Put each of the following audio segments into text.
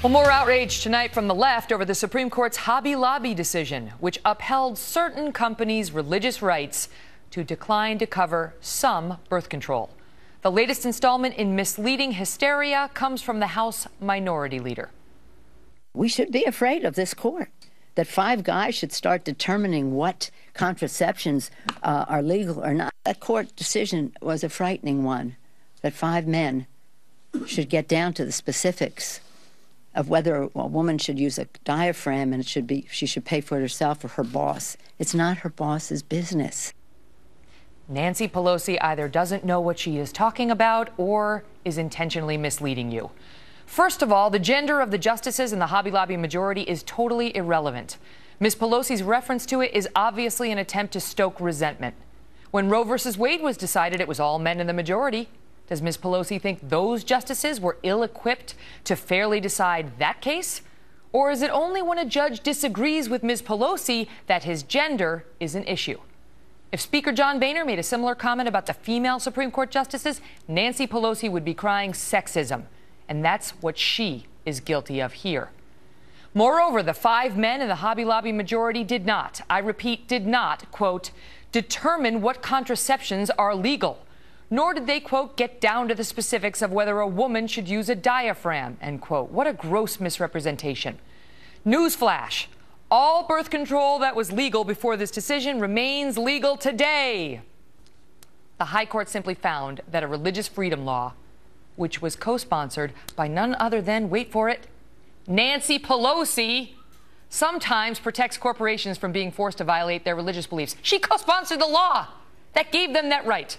Well, more outrage tonight from the left over the Supreme Court's Hobby Lobby decision, which upheld certain companies' religious rights to decline to cover some birth control. The latest installment in misleading hysteria comes from the House Minority Leader. We should be afraid of this court, that 5 guys should start determining what contraceptions are legal or not. That court decision was a frightening one, that 5 men should get down to the specifics of whether a woman should use a diaphragm and she should pay for it herself or her boss. It's not her boss's business. Nancy Pelosi either doesn't know what she is talking about or is intentionally misleading you. First of all, the gender of the justices in the Hobby Lobby majority is totally irrelevant. Ms. Pelosi's reference to it is obviously an attempt to stoke resentment. When Roe v. Wade was decided, it was all men in the majority. Does Ms. Pelosi think those justices were ill-equipped to fairly decide that case? Or is it only when a judge disagrees with Ms. Pelosi that his gender is an issue? If Speaker John Boehner made a similar comment about the female Supreme Court justices, Nancy Pelosi would be crying sexism. And that's what she is guilty of here. Moreover, the 5 men in the Hobby Lobby majority did not, I repeat, did not, quote, determine what contraceptions are legal. Nor did they, quote, get down to the specifics of whether a woman should use a diaphragm, end quote. What a gross misrepresentation. Newsflash. All birth control that was legal before this decision remains legal today. The High Court simply found that a religious freedom law, which was co-sponsored by none other than, wait for it, Nancy Pelosi, sometimes protects corporations from being forced to violate their religious beliefs. She co-sponsored the law that gave them that right.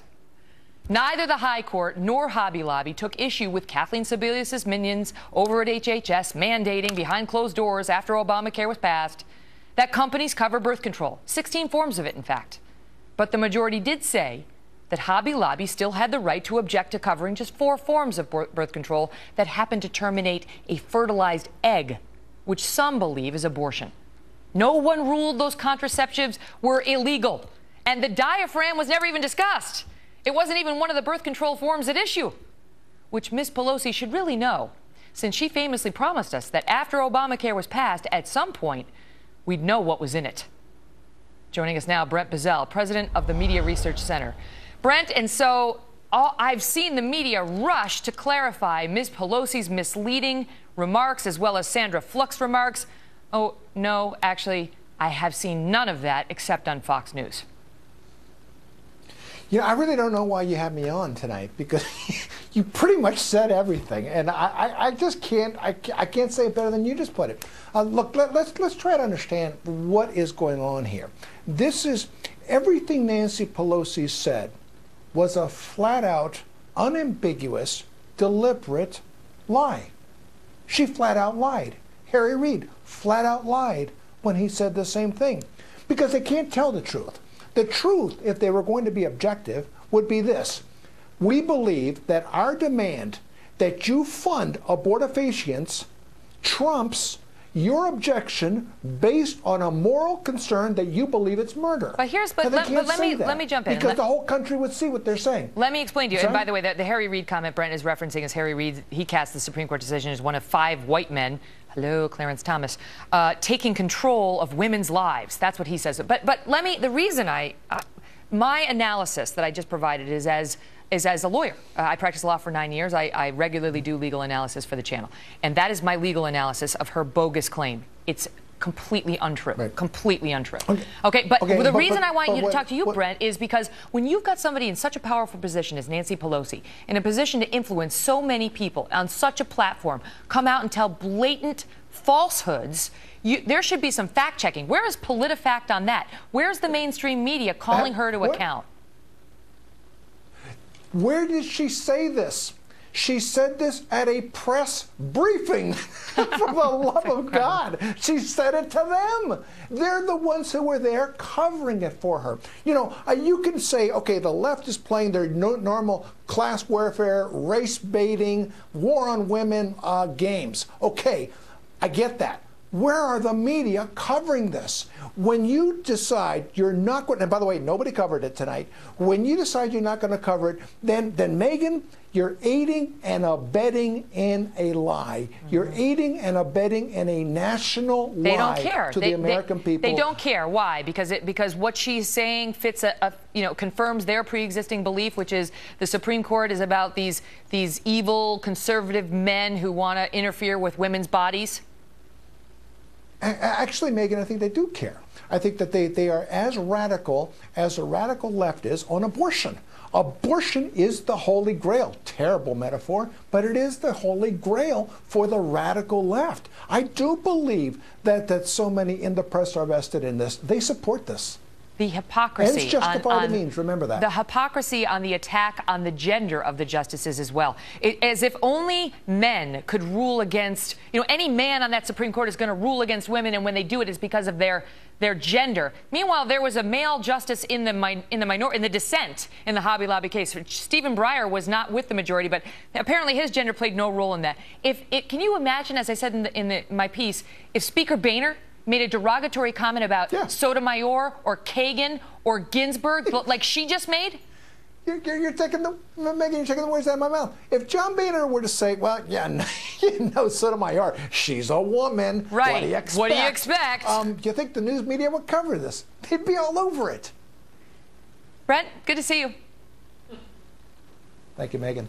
Neither the High Court nor Hobby Lobby took issue with Kathleen Sebelius' minions over at HHS mandating behind closed doors after Obamacare was passed that companies cover birth control, 16 forms of it, in fact. But the majority did say that Hobby Lobby still had the right to object to covering just 4 forms of birth control that happen to terminate a fertilized egg, which some believe is abortion. No one ruled those contraceptives were illegal, and the diaphragm was never even discussed. It wasn't even one of the birth control forms at issue, which Ms. Pelosi should really know, since she famously promised us that after Obamacare was passed, at some point, we'd know what was in it. Joining us now, Brent Bizzell, president of the Media Research Center. Brent, and so I've seen the media rush to clarify Ms. Pelosi's misleading remarks as well as Sandra Fluck's remarks. Oh, no, actually, I have seen none of that except on Fox News. You know, I really don't know why you have me on tonight, because you pretty much said everything, and I just can't say it better than you just put it. Look, let's try to understand what is going on here. This is everything Nancy Pelosi said was a flat-out, unambiguous, deliberate lie. She flat-out lied. Harry Reid flat-out lied when he said the same thing, because they can't tell the truth. The truth, if they were going to be objective, would be this. We believe that our demand that you fund abortifacients trumps your objection based on a moral concern that you believe it's murder. But let me jump in. Because the whole country would see what they're saying. Let me explain to you. And by the way, the Harry Reid comment Brent is referencing is Harry Reid. He cast the Supreme Court decision as one of 5 white men. Hello, Clarence Thomas, taking control of women's lives. That's what he says. But the reason my analysis that I just provided is as a lawyer. I practiced law for 9 years. I regularly do legal analysis for the channel. And that is my legal analysis of her bogus claim. It's completely untrue. Right. Completely untrue. Okay, but the reason I want you to talk to you, Brent, is because when you've got somebody in such a powerful position as Nancy Pelosi, in a position to influence so many people on such a platform, come out and tell blatant falsehoods, there should be some fact-checking. Where is PolitiFact on that? Where's the mainstream media calling her to account? Where did she say this? She said this at a press briefing. For the love of God. She said it to them. They're the ones who were there covering it for her. You know, you can say, okay, the left is playing their normal class warfare, race baiting, war on women games. Okay, I get that. Where are the media covering this? When you decide you're not going, and by the way, nobody covered it tonight. When you decide you're not going to cover it, then Megyn, you're aiding and abetting in a lie. You're aiding and abetting in a national lie. They don't care. To the American people. They don't care. Why? Because what she's saying fits confirms their pre-existing belief, which is the Supreme Court is about these evil conservative men who want to interfere with women's bodies. Actually, Megyn, I think they do care. I think that they are as radical as the radical left is on abortion. Abortion is the holy grail. Terrible metaphor, but it is the holy grail for the radical left. I do believe that so many in the press are vested in this. They support this. The hypocrisy. Ends justify the means, remember that. The hypocrisy on the attack on the gender of the justices as well. As if only men could rule against, any man on that Supreme Court is going to rule against women, and when they do it, it's because of their gender. Meanwhile, there was a male justice in the dissent in the Hobby Lobby case. Stephen Breyer was not with the majority, but apparently his gender played no role in that. Can you imagine, as I said in my piece, if Speaker Boehner made a derogatory comment about Sotomayor or Kagan or Ginsburg, like she just made? You're taking the words out of my mouth. If John Boehner were to say, well, Sotomayor, she's a woman. Right. What do you expect? What do you expect? You think the news media would cover this? They'd be all over it. Brent, good to see you. Thank you, Megyn.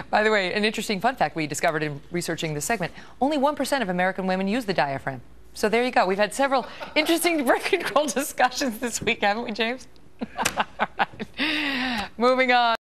By the way, an interesting fun fact we discovered in researching this segment, only 1% of American women use the diaphragm. So there you go. We've had several interesting birth control discussions this week, haven't we, James? All right. Moving on.